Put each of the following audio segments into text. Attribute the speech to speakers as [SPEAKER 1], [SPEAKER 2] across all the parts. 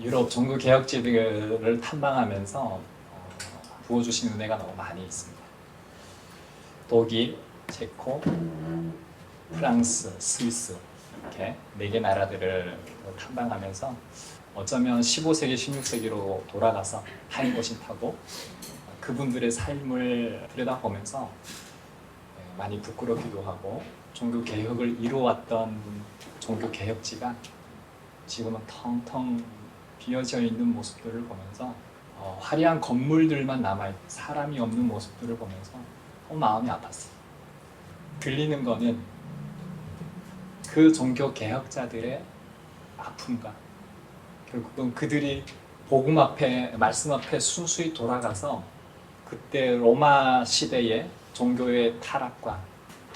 [SPEAKER 1] 유럽 종교 개혁지들을 탐방하면서 부어주신 은혜가 너무 많이 있습니다. 독일, 체코, 프랑스, 스위스 이렇게 4개 나라들을 탐방하면서 어쩌면 15세기, 16세기로 돌아가서 타임머신 타고 그분들의 삶을 들여다보면서 많이 부끄럽기도 하고 종교 개혁을 이루어왔던 종교 개혁지가 지금은 텅텅 비어져 있는 모습들을 보면서 화려한 건물들만 남아있고 사람이 없는 모습들을 보면서 마음이 아팠어요. 들리는 거는 그 종교 개혁자들의 아픔과 결국은 그들이 복음 앞에, 말씀 앞에 순수히 돌아가서 그때 로마 시대의 종교의 타락과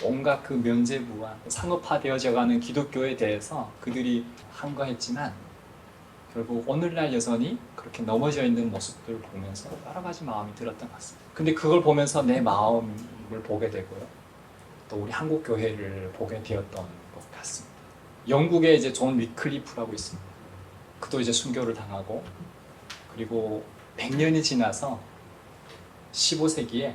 [SPEAKER 1] 온갖 그 면죄부와 상업화되어져가는 기독교에 대해서 그들이 한거했지만 결국 오늘날 여전히 그렇게 넘어져 있는 모습들을 보면서 여러 가지 마음이 들었던 것 같습니다. 근데 그걸 보면서 내 마음을 보게 되고요. 또 우리 한국 교회를 보게 되었던 것 같습니다. 영국에 이제 존 위클리프라고 있습니다. 그도 이제 순교를 당하고 그리고 100년이 지나서 15세기에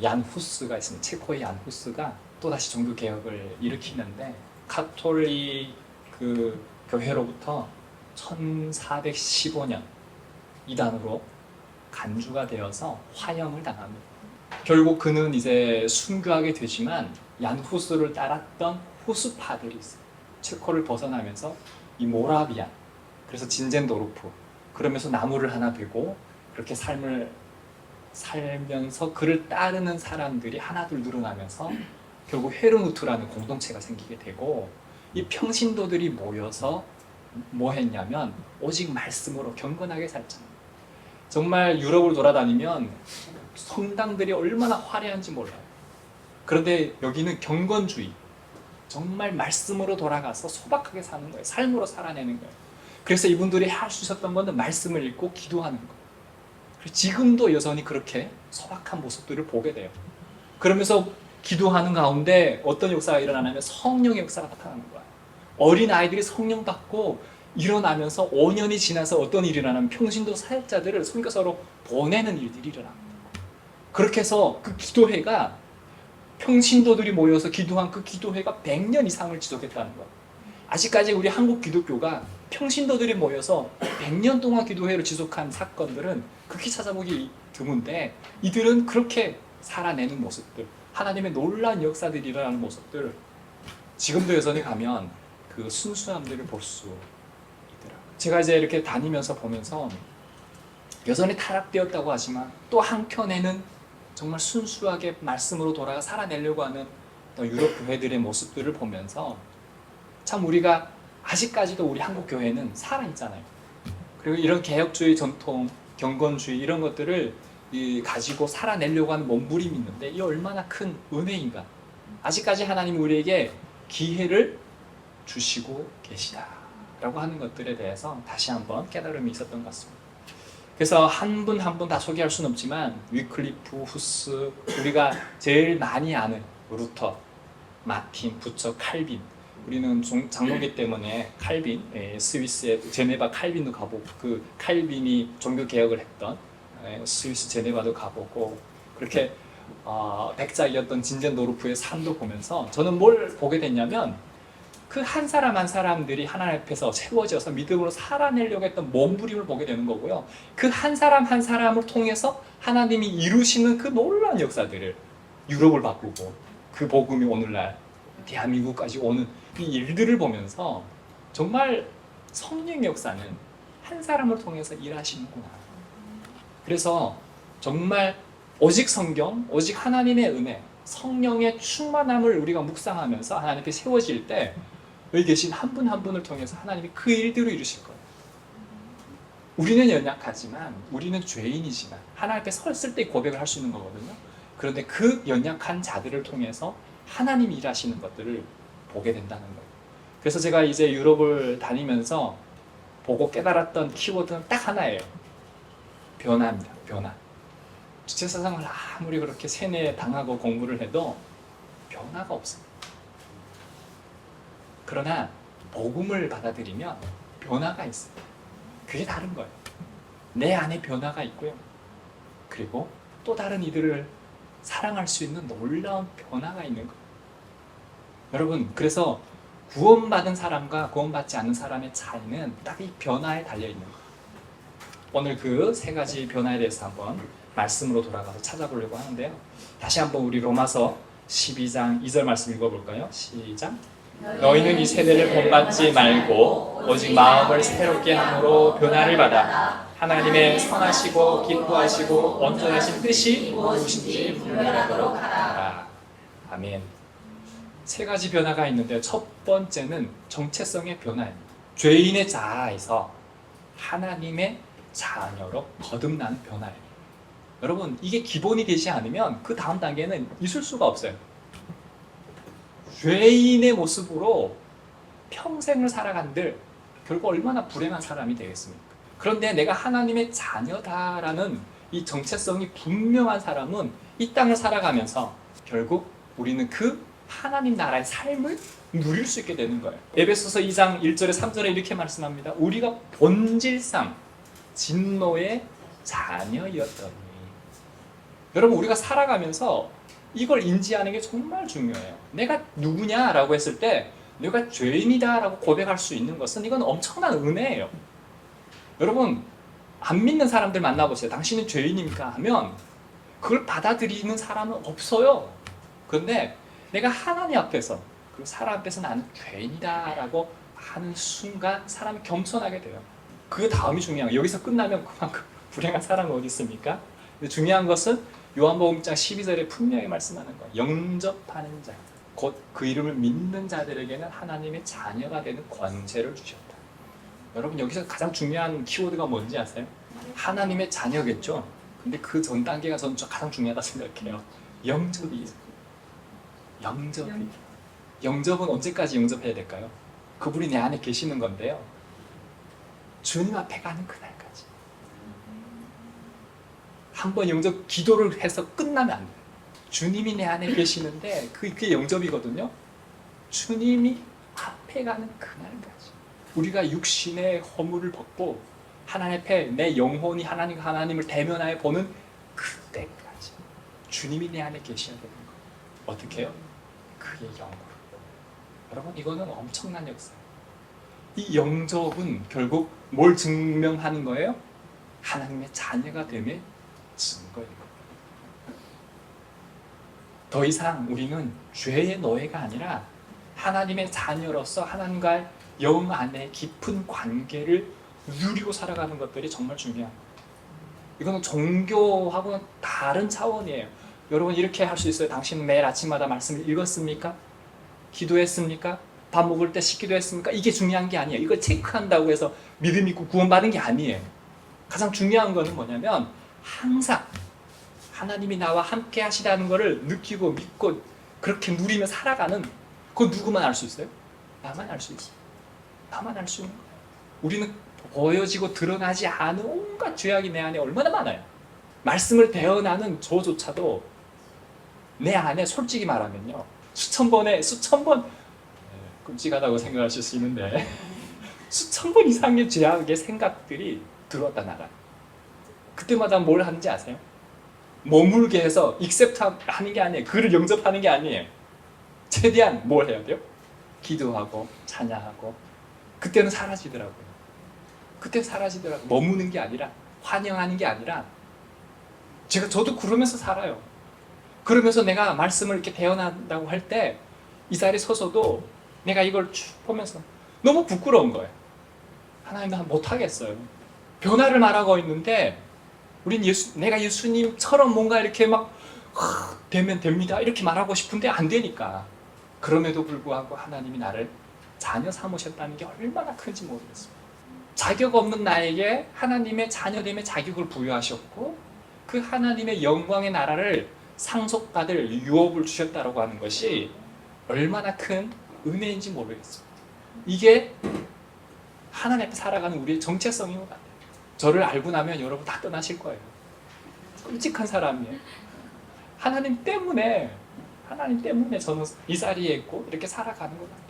[SPEAKER 1] 얀 후스가 있습니다. 체코의 얀 후스가 또다시 종교 개혁을 일으키는데 카톨릭 그 교회로부터 1415년 이단으로 간주가 되어서 화형을 당합니다. 결국 그는 이제 순교하게 되지만 얀 후스를 따랐던 후스파들이 있어요. 체코를 벗어나면서 이 모라비안, 그래서 진젠도르프, 그러면서 나무를 하나 베고 그렇게 삶을 살면서 그를 따르는 사람들이 하나둘 늘어나면서 결국 헤르누트라는 공동체가 생기게 되고 이 평신도들이 모여서 뭐 했냐면 오직 말씀으로 경건하게 살잖아요. 정말 유럽을 돌아다니면 성당들이 얼마나 화려한지 몰라요. 그런데 여기는 경건주의, 정말 말씀으로 돌아가서 소박하게 사는 거예요. 삶으로 살아내는 거예요. 그래서 이분들이 할 수 있었던 것은 말씀을 읽고 기도하는 거예요. 지금도 여전히 그렇게 소박한 모습들을 보게 돼요. 그러면서 기도하는 가운데 어떤 역사가 일어나냐면 성령의 역사가 나타나는 거예요. 어린 아이들이 성령 받고 일어나면서 5년이 지나서 어떤 일이 일어나면 평신도 사역자들을 선교사로 보내는 일들이 일어납니다. 그렇게 해서 그 기도회가 평신도들이 모여서 기도한 그 기도회가 100년 이상을 지속했다는 거예요. 아직까지 우리 한국 기독교가 평신도들이 모여서 100년 동안 기도회를 지속한 사건들은 극히 찾아보기 드문데 이들은 그렇게 살아내는 모습들, 하나님의 놀라운 역사들이 일어나는 모습들, 지금도 여전히 가면 그 순수함들을 볼 수 있더라고요. 제가 이제 이렇게 다니면서 보면서 여전히 타락되었다고 하지만 또 한켠에는 정말 순수하게 말씀으로 돌아가 살아내려고 하는 유럽 교회들의 모습들을 보면서 참 우리가 아직까지도 우리 한국 교회는 살아있잖아요. 그리고 이런 개혁주의 전통, 경건주의 이런 것들을 가지고 살아내려고 하는 몸부림이 있는데 이 얼마나 큰 은혜인가. 아직까지 하나님 우리에게 기회를 주시고 계시다라고 하는 것들에 대해서 다시 한번 깨달음이 있었던 것 같습니다. 그래서 한 분 한 분 다 소개할 수는 없지만 위클리프, 후스, 우리가 제일 많이 아는 루터, 마틴, 부처, 칼빈, 우리는 장로기 때문에 칼빈, 스위스의 제네바 칼빈도 가보고 그 칼빈이 종교 개혁을 했던 스위스 제네바도 가보고 그렇게 백작이었던 진젠도르프의 삶도 보면서 저는 뭘 보게 됐냐면 그 한 사람 한 사람들이 하나님 앞에서 채워져서 믿음으로 살아내려고 했던 몸부림을 보게 되는 거고요. 그 한 사람 한 사람을 통해서 하나님이 이루시는 그 놀라운 역사들을 유럽을 바꾸고 그 복음이 오늘날 대한민국까지 오는 이 일들을 보면서 정말 성령의 역사는 한 사람을 통해서 일하시는구나. 그래서 정말 오직 성경, 오직 하나님의 은혜, 성령의 충만함을 우리가 묵상하면서 하나님 앞에 세워질 때 여기 계신 한 분 한 분을 통해서 하나님이 그 일들을 이루실 거예요. 우리는 연약하지만 우리는 죄인이지만 하나님 앞에 섰을 때 고백을 할 수 있는 거거든요. 그런데 그 연약한 자들을 통해서 하나님이 일하시는 것들을 보게 된다는 거예요. 그래서 제가 이제 유럽을 다니면서 보고 깨달았던 키워드는 딱 하나예요. 변화입니다. 변화. 주체사상을 아무리 그렇게 세뇌 당하고 공부를 해도 변화가 없어요. 그러나 복음을 받아들이면 변화가 있어요. 그 그게 다른 거예요. 내 안에 변화가 있고요. 그리고 또 다른 이들을 사랑할 수 있는 놀라운 변화가 있는 거예요. 여러분, 그래서 구원받은 사람과 구원받지 않는 사람의 차이는 딱 이 변화에 달려있는 거예요. 오늘 그 세 가지 변화에 대해서 한번 말씀으로 돌아가서 찾아보려고 하는데요. 다시 한번 우리 로마서 12장 2절 말씀 읽어볼까요? 시작. 너희는 이 세대를 본받지 말고 오직 마음을 새롭게 함으로 변화를 받아 하나님의 선하시고 기뻐하시고 온전하신 뜻이 무엇인지 분별하도록 하라. 아멘. 세 가지 변화가 있는데 첫 번째는 정체성의 변화입니다. 죄인의 자아에서 하나님의 자녀로 거듭나는 변화예요. 여러분, 이게 기본이 되지 않으면 그 다음 단계는 있을 수가 없어요. 죄인의 모습으로 평생을 살아간들 결국 얼마나 불행한 사람이 되겠습니까? 그런데 내가 하나님의 자녀다라는 이 정체성이 분명한 사람은 이 땅을 살아가면서 결국 우리는 그 하나님 나라의 삶을 누릴 수 있게 되는 거예요. 에베소서 2장 1절에 3절에 이렇게 말씀합니다. 우리가 본질상 진노의 자녀였더니. 여러분, 우리가 살아가면서 이걸 인지하는 게 정말 중요해요. 내가 누구냐라고 했을 때 내가 죄인이다라고 고백할 수 있는 것은 이건 엄청난 은혜예요. 여러분, 안 믿는 사람들 만나보세요. 당신은 죄인입니까? 하면 그걸 받아들이는 사람은 없어요. 그런데 내가 하나님 앞에서 그리고 사람 앞에서 나는 죄인이다라고 하는 순간 사람이 겸손하게 돼요. 그 다음이 중요한 거예요. 여기서 끝나면 그만큼 불행한 사람은 어디 있습니까? 근데 중요한 것은 요한복음 1장 12절에 분명히 말씀하는 거예요. 영접하는 자, 곧 그 이름을 믿는 자들에게는 하나님의 자녀가 되는 권세를 주셨다. 여러분, 여기서 가장 중요한 키워드가 뭔지 아세요? 하나님의 자녀겠죠? 근데 그 전 단계가 저는 가장 중요하다 생각해요. 영접이. 영접은 언제까지 영접해야 될까요? 그분이 내 안에 계시는 건데요. 주님 앞에 가는 그날까지. 한번 영접 기도를 해서 끝나면 안 돼요. 주님이 내 안에 계시는데 그게 영접이거든요. 주님이 앞에 가는 그날까지. 우리가 육신의 허물을 벗고 하나님 앞에 내 영혼이 하나님을 대면하여 보는 그때까지 주님이 내 안에 계셔야 되는 거예요. 어떻게 해요? 그의 영으로. 여러분, 이거는 엄청난 역사예요. 이 영접은 결국 뭘 증명하는 거예요? 하나님의 자녀가 됨의 증거예요. 더 이상 우리는 죄의 노예가 아니라 하나님의 자녀로서 하나님과 영 안에 깊은 관계를 누리고 살아가는 것들이 정말 중요합니다. 이거는 종교하고는 다른 차원이에요. 여러분, 이렇게 할 수 있어요. 당신은 매일 아침마다 말씀을 읽었습니까? 기도했습니까? 밥 먹을 때 식기도 했습니까? 이게 중요한 게 아니에요. 이걸 체크한다고 해서 믿음 있고 구원받은 게 아니에요. 가장 중요한 거는 뭐냐면 항상 하나님이 나와 함께 하시다는 것을 느끼고 믿고 그렇게 누리며 살아가는, 그건 누구만 알 수 있어요? 나만 알 수 있어요. 나만 알 수 있는 거예요. 우리는 보여지고 드러나지 않은 온갖 죄악이 내 안에 얼마나 많아요. 말씀을 대언하는 저조차도 내 안에 솔직히 말하면요, 수천 번 끔찍하다고 생각하실 수 있는데 수천 번 이상의 죄악의 생각들이 들어왔다 나가요. 그때마다 뭘 하는지 아세요? 머물게 해서 익셉트하는 게 아니에요. 그를 영접하는 게 아니에요. 최대한 뭘 해야 돼요? 기도하고 찬양하고. 그때는 사라지더라고요. 머무는 게 아니라, 환영하는 게 아니라, 저도 그러면서 살아요. 그러면서 내가 말씀을 이렇게 대언한다고 할 때 이 자리에 서서도 내가 이걸 쭉 보면서 너무 부끄러운 거예요. 하나님, 난 못하겠어요. 변화를 말하고 있는데 우린 내가 예수님처럼 뭔가 이렇게 막 되면 됩니다 이렇게 말하고 싶은데 안 되니까. 그럼에도 불구하고 하나님이 나를 자녀 삼으셨다는 게 얼마나 큰지 모르겠어요. 자격 없는 나에게 하나님의 자녀됨의 자격을 부여하셨고 그 하나님의 영광의 나라를 상속받을 유업을 주셨다고 하는 것이 얼마나 큰 은혜인지 모르겠어요. 이게 하나님 앞에 살아가는 우리의 정체성인 것 같아요. 저를 알고 나면 여러분 다 떠나실 거예요. 끔찍한 사람이에요. 하나님 때문에 저는 이 자리에 있고 이렇게 살아가는 것 같아요.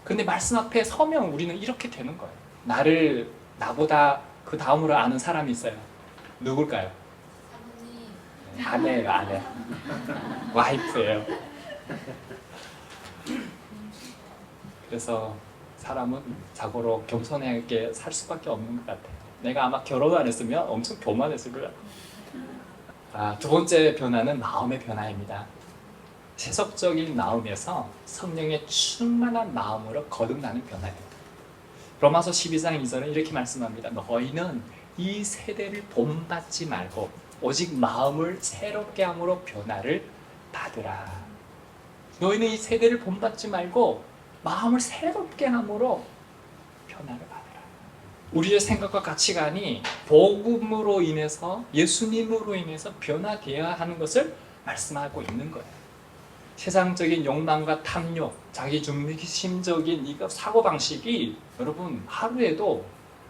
[SPEAKER 1] 근데 말씀 앞에 서면 우리는 이렇게 되는 거예요. 나를 나보다 그 다음으로 아는 사람이 있어요. 누굴까요? 아내예요, 아내. 와이프예요. 그래서 사람은 자고로 겸손하게 살 수밖에 없는 것 같아요. 내가 아마 결혼 안 했으면 엄청 교만했을 것 같아요. 두 번째 변화는 마음의 변화입니다. 세속적인 마음에서 성령의 충만한 마음으로 거듭나는 변화예요. 로마서 12장 2절은 이렇게 말씀합니다. 너희는 이 세대를 본받지 말고 오직 마음을 새롭게 함으로 변화를 받으라. 너희는 이 세대를 본받지 말고 마음을 새롭게 함으로 변화를 받으라. 우리의 생각과 가치관이 복음으로 인해서, 예수님으로 인해서 변화되어야 하는 것을 말씀하고 있는 거예요. 세상적인 욕망과 탐욕, 자기중심적인 이 사고방식이 여러분 하루에도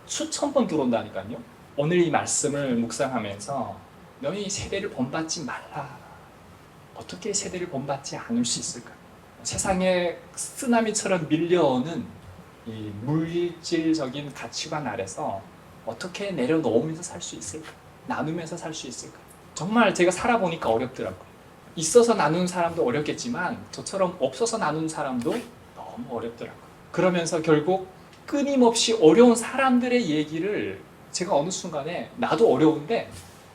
[SPEAKER 1] 수천 번 들어온다니까요. 오늘 이 말씀을 묵상하면서 너희 세대를 본받지 말라. 어떻게 세대를 본받지 않을 수 있을까? 세상에 쓰나미처럼 밀려오는 이 물질적인 가치관 아래서 어떻게 내려놓으면서 살 수 있을까? 나누면서 살 수 있을까? 정말 제가 살아보니까 어렵더라고요. 있어서 나누는 사람도 어렵겠지만 저처럼 없어서 나누는 사람도 너무 어렵더라고요. 그러면서 결국 끊임없이 어려운 사람들의 얘기를 제가 어느 순간에 나도 어려운데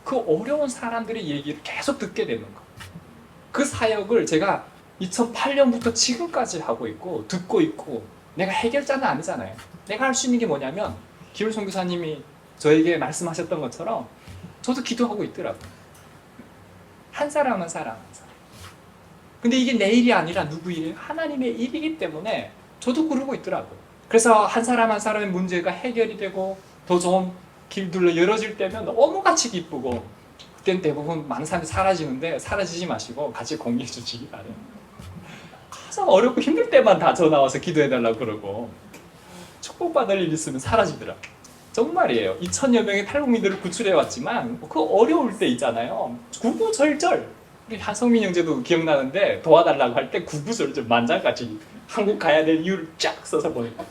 [SPEAKER 1] 그 어려운 사람들의 얘기를 계속 듣게 되는 거예요. 그 사역을 제가 2008년부터 지금까지 하고 있고 듣고 있고 내가 해결자는 아니잖아요. 내가 할 수 있는 게 뭐냐면 기울 선교사님이 저에게 말씀하셨던 것처럼 저도 기도하고 있더라고요. 한 사람 한 사람 한 사람. 근데 이게 내 일이 아니라 누구 일이에요? 하나님의 일이기 때문에 저도 그러고 있더라고요. 그래서 한 사람 한 사람의 문제가 해결이 되고 더 좋은 길들로 열어질 때면 너무 같이 기쁘고 그땐 대부분 많은 사람이 사라지는데 사라지지 마시고 같이 공유해 주시기 바래요. 가장 어렵고 힘들 때만 다 전화 와서 기도해달라고 그러고 축복받을 일 있으면 사라지더라고요. 정말이에요. 2,000여 명의 탈북민들을 구출해왔지만 그 어려울 때 있잖아요. 구구절절. 우리 한성민 형제도 기억나는데 도와달라고 할 때 구구절절 만장같이 한국 가야 될 이유를 쫙 써서 보니까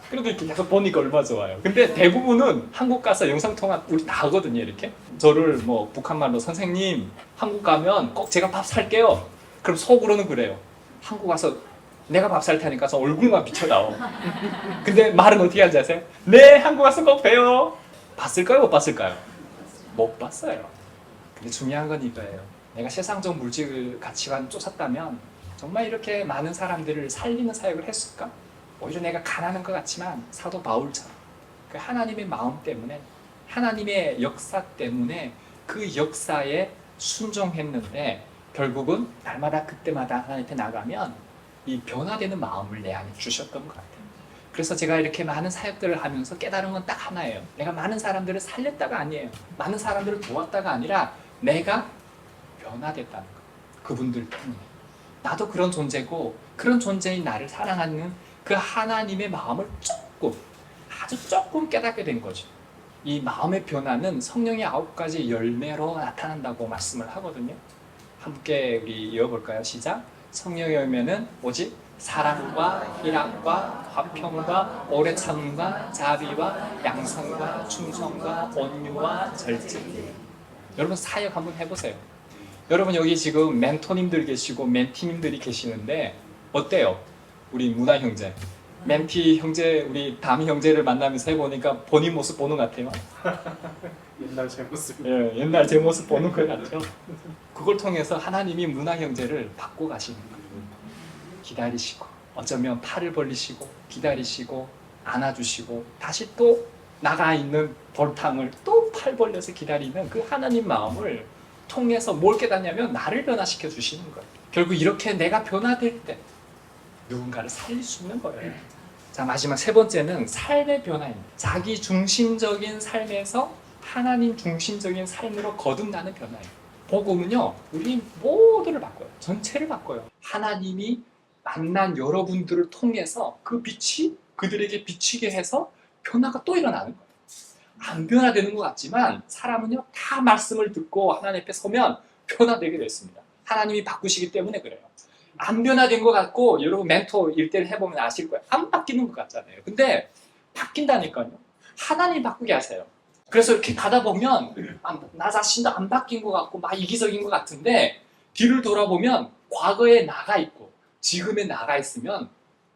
[SPEAKER 1] 그래도 이렇게 계속 보니까 얼마나 좋아요. 근데 대부분은 한국 가서 영상통화 우리 다 하거든요. 이렇게 저를 뭐 북한말로 선생님 한국 가면 꼭 제가 밥 살게요. 그럼 속으로는 그래요. 한국 가서 내가 밥 살 테니까 저 얼굴만 비춰다오. 근데 말은 어떻게 하는지 아세요? 네, 한국 가서 꼭 봬요. 봤을까요? 못 봤을까요? 못 봤어요. 근데 중요한 건 이거예요. 내가 세상적 물질 가치관 쫓았다면 정말 이렇게 많은 사람들을 살리는 사역을 했을까? 오히려 내가 가난한 것 같지만 사도 바울처럼 그 하나님의 마음 때문에 하나님의 역사 때문에 그 역사에 순종했는데 결국은 날마다 그때마다 하나님 앞에 나가면 이 변화되는 마음을 내 안에 주셨던 것 같아요. 그래서 제가 이렇게 많은 사역들을 하면서 깨달은 건 딱 하나예요. 내가 많은 사람들을 살렸다가 아니에요. 많은 사람들을 도왔다가 아니라 내가 변화됐다는 거. 그분들 때문에. 나도 그런 존재고 그런 존재인 나를 사랑하는 그 하나님의 마음을 아주 조금 깨닫게 된 거죠. 이 마음의 변화는 성령의 9가지 열매로 나타난다고 말씀을 하거든요. 함께 우리 이어볼까요? 시작. 성령의 열매는 뭐지? 사랑과 희락과 화평과 오래 참음과 자비와 양선과 충성과 온유와 절제. 여러분 사역 한번 해보세요. 여러분 여기 지금 멘토님들 계시고 멘티님들이 계시는데 어때요? 우리 문화 형제, 멘티 형제, 우리 담 형제를 만나면서 해보니까 본인 모습 보는 것 같아요.
[SPEAKER 2] 옛날 제 모습.
[SPEAKER 1] 예, 옛날 제 모습 보는 것 같죠. 그걸 통해서 하나님이 문화 형제를 바꿔 가시는 거예요. 기다리시고 어쩌면 팔을 벌리시고 기다리시고 안아주시고 다시 또 나가 있는 볼탕을 또 팔 벌려서 기다리는 그 하나님 마음을 통해서 뭘 깨닫냐면 나를 변화시켜 주시는 거예요. 결국 이렇게 내가 변화될 때 누군가를 살릴 수 있는 거예요. 자, 마지막 세 번째는 삶의 변화입니다. 자기 중심적인 삶에서 하나님 중심적인 삶으로 거듭나는 변화예요. 복음은요, 우리 모두를 바꿔요. 전체를 바꿔요. 하나님이 만난 여러분들을 통해서 그 빛이 그들에게 비치게 해서 변화가 또 일어나는 거예요. 안 변화되는 것 같지만 사람은요, 다 말씀을 듣고 하나님 앞에 서면 변화되게 됐습니다. 하나님이 바꾸시기 때문에 그래요. 안 변화된 것 같고 여러분 멘토 일대를 해보면 아실 거예요. 안 바뀌는 것 같잖아요. 근데 바뀐다니까요. 하나님 바꾸게 하세요. 그래서 이렇게 가다 보면 나 자신도 안 바뀐 것 같고 막 이기적인 것 같은데 뒤를 돌아보면 과거의 나가 있고 지금의 나가 있으면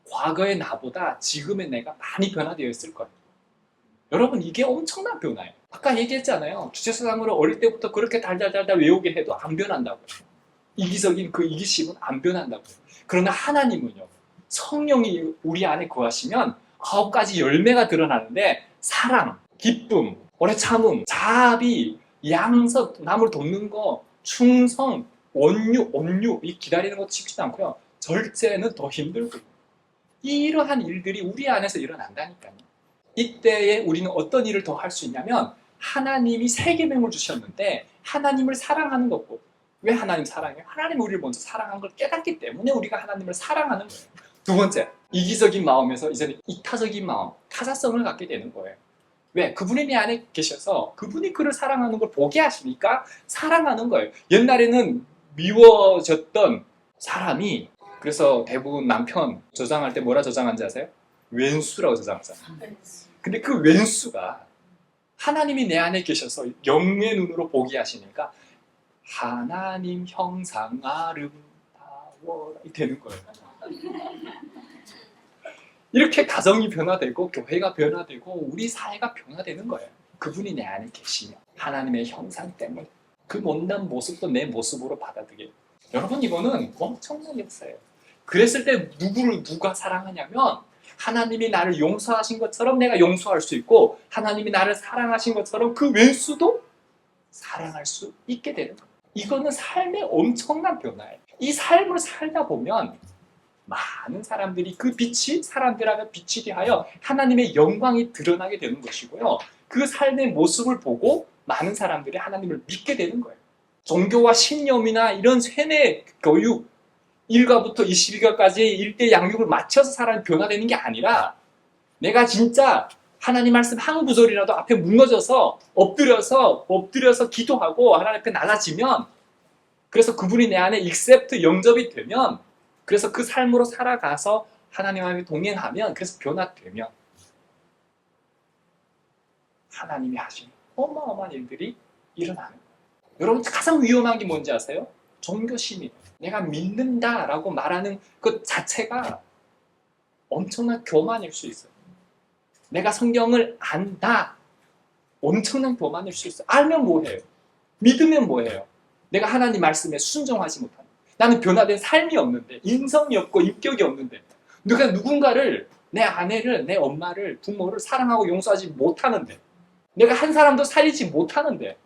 [SPEAKER 1] 과거의 나보다 지금의 내가 많이 변화되어 있을 거예요. 여러분 이게 엄청난 변화예요. 아까 얘기했잖아요. 주체사상으로 어릴 때부터 그렇게 달달달달 외우게 해도 안 변한다고요. 이기적인 그 이기심은 안 변한다고요. 그러나 하나님은요. 성령이 우리 안에 거하시면 9가지 열매가 드러나는데 사랑, 기쁨, 오래 참음, 자비, 양석, 남을 돕는 거, 충성, 온유, 이 기다리는 것도 쉽지도 않고요. 절제는 더 힘들고 이러한 일들이 우리 안에서 일어난다니까요. 이때에 우리는 어떤 일을 더 할 수 있냐면 하나님이 세 계명을 주셨는데 하나님을 사랑하는 거고 왜 하나님 사랑해요? 하나님 우리를 먼저 사랑한 걸 깨닫기 때문에 우리가 하나님을 사랑하는 거예요. 두 번째, 이기적인 마음에서 이제는 이타적인 마음, 타자성을 갖게 되는 거예요. 왜? 그분이 내 안에 계셔서 그분이 그를 사랑하는 걸 보게 하시니까 사랑하는 거예요. 옛날에는 미워졌던 사람이 그래서 대부분 남편 저장할 때 뭐라 저장한지 아세요? 왼수라고 저장하잖아요. 근데 그 왼수가 하나님이 내 안에 계셔서 영의 눈으로 보게 하시니까 하나님 형상 아름다워 되는 거예요. 이렇게 가정이 변화되고 교회가 변화되고 우리 사회가 변화되는 거예요. 그분이 내 안에 계시면 하나님의 형상 때문에 그 못난 모습도 내 모습으로 받아들여요. 여러분 이거는 엄청난 역사예요. 그랬을 때 누가 사랑하냐면 하나님이 나를 용서하신 것처럼 내가 용서할 수 있고 하나님이 나를 사랑하신 것처럼 그 왼수도 사랑할 수 있게 되는 거예요. 이거는 삶의 엄청난 변화예요. 이 삶을 살다 보면 많은 사람들이 그 빛이 사람들 앞에 빛이 되하여 하나님의 영광이 드러나게 되는 것이고요. 그 삶의 모습을 보고 많은 사람들이 하나님을 믿게 되는 거예요. 종교와 신념이나 이런 세뇌 교육 1가부터 22가까지 일대 양육을 맞춰서 사람이 변화되는 게 아니라 내가 진짜 하나님 말씀 한 구절이라도 앞에 무너져서 엎드려서 기도하고 하나님 앞에 낮아지면 그래서 그분이 내 안에 accept 영접이 되면 그래서 그 삶으로 살아가서 하나님과 동행하면 그래서 변화되면 하나님이 하시는 어마어마한 일들이 일어나는 거예요. 여러분 가장 위험한 게 뭔지 아세요? 종교심이에요. 내가 믿는다라고 말하는 그 자체가 엄청난 교만일 수 있어요. 내가 성경을 안다. 엄청난 교만일 수 있어요. 알면 뭐해요? 믿으면 뭐해요? 내가 하나님 말씀에 순종하지 못하는 나는 변화된 삶이 없는데 인성이 없고 인격이 없는데 내가 누군가를 내 아내를 내 엄마를 부모를 사랑하고 용서하지 못하는데 내가 한 사람도 살리지 못하는데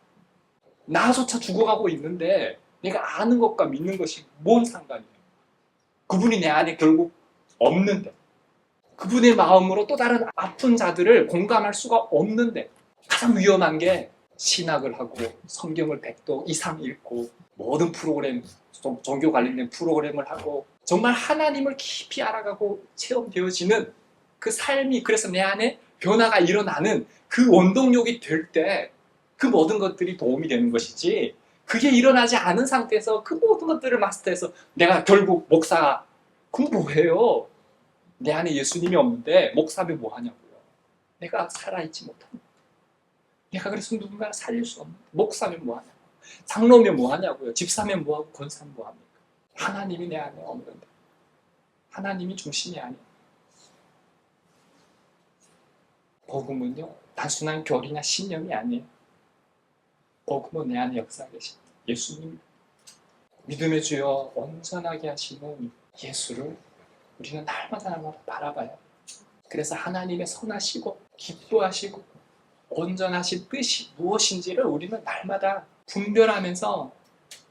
[SPEAKER 1] 나조차 죽어가고 있는데 내가 아는 것과 믿는 것이 뭔 상관이에요? 그분이 내 안에 결국 없는데 그분의 마음으로 또 다른 아픈 자들을 공감할 수가 없는데 가장 위험한 게 신학을 하고 성경을 100도 이상 읽고 모든 프로그램, 종교 관련된 프로그램을 하고 정말 하나님을 깊이 알아가고 체험되어지는 그 삶이 그래서 내 안에 변화가 일어나는 그 원동력이 될 때 그 모든 것들이 도움이 되는 것이지 그게 일어나지 않은 상태에서 그 모든 것들을 마스터해서 내가 결국 목사 그럼 뭐해요? 내 안에 예수님이 없는데 목사면 뭐하냐고요? 내가 살아있지 못합니다. 내가 그래서 누군가를 살릴 수 없는데 목사면 뭐하냐고 장로면 뭐하냐고요? 집사면 뭐하고 권사면 뭐합니까? 하나님이 내 안에 없는데 하나님이 중심이 아니에요. 복음은요 단순한 교리나 신념이 아니에요. 복음은 내 안에 역사하게 계신 예수님 믿음의 주여 온전하게 하시는 예수를 우리는 날마다 바라봐요. 그래서 하나님의 선하시고 기뻐하시고 온전하신 뜻이 무엇인지를 우리는 날마다 분별하면서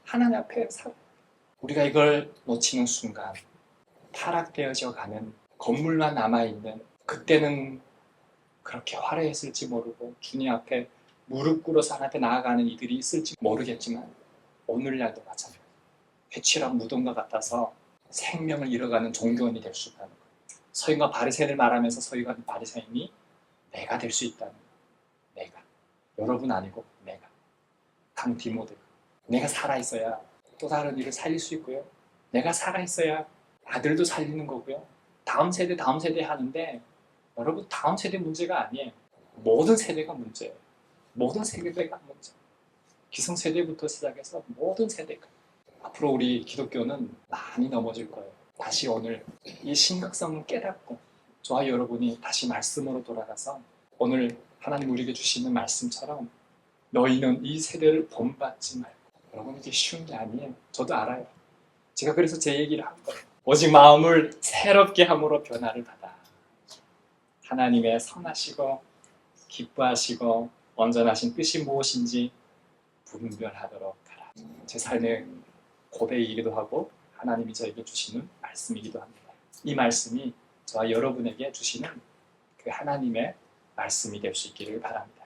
[SPEAKER 1] 하나님 앞에 살아요. 우리가 이걸 놓치는 순간 타락되어져 가는 건물만 남아있는 그때는 그렇게 화려했을지 모르고 주님 앞에 무릎 꿇어서 하나님 앞에 나아가는 이들이 있을지 모르겠지만 오늘날도 마찬가지예요. 회칠한 무덤과 같아서 생명을 잃어가는 종교인이 될 수 있다는 거예요. 서기관과 바리새인을 말하면서 서기관 바리새인이 내가 될 수 있다는 거예요. 내가. 여러분 아니고 내가. 강 디모데가. 내가 살아있어야 또 다른 일을 살릴 수 있고요. 내가 살아있어야 아들도 살리는 거고요. 다음 세대 하는데 여러분 다음 세대 문제가 아니에요. 모든 세대가 문제예요. 모든 세대가 문제. 기성세대부터 시작해서 모든 세대가. 앞으로 우리 기독교는 많이 넘어질 거예요. 다시 오늘 이 심각성을 깨닫고 저와 여러분이 다시 말씀으로 돌아가서 오늘 하나님 우리에게 주시는 말씀처럼 너희는 이 세대를 본받지 말고. 여러분 이게 쉬운 게 아니에요. 저도 알아요. 제가 그래서 제 얘기를 한 거예요. 오직 마음을 새롭게 함으로 변화를 받아. 하나님의 선하시고 기뻐하시고 온전하신 뜻이 무엇인지 분별하도록 하라. 제 삶의 고백이기도 하고 하나님이 저에게 주시는 말씀이기도 합니다. 이 말씀이 저와 여러분에게 주시는 그 하나님의 말씀이 될 수 있기를 바랍니다.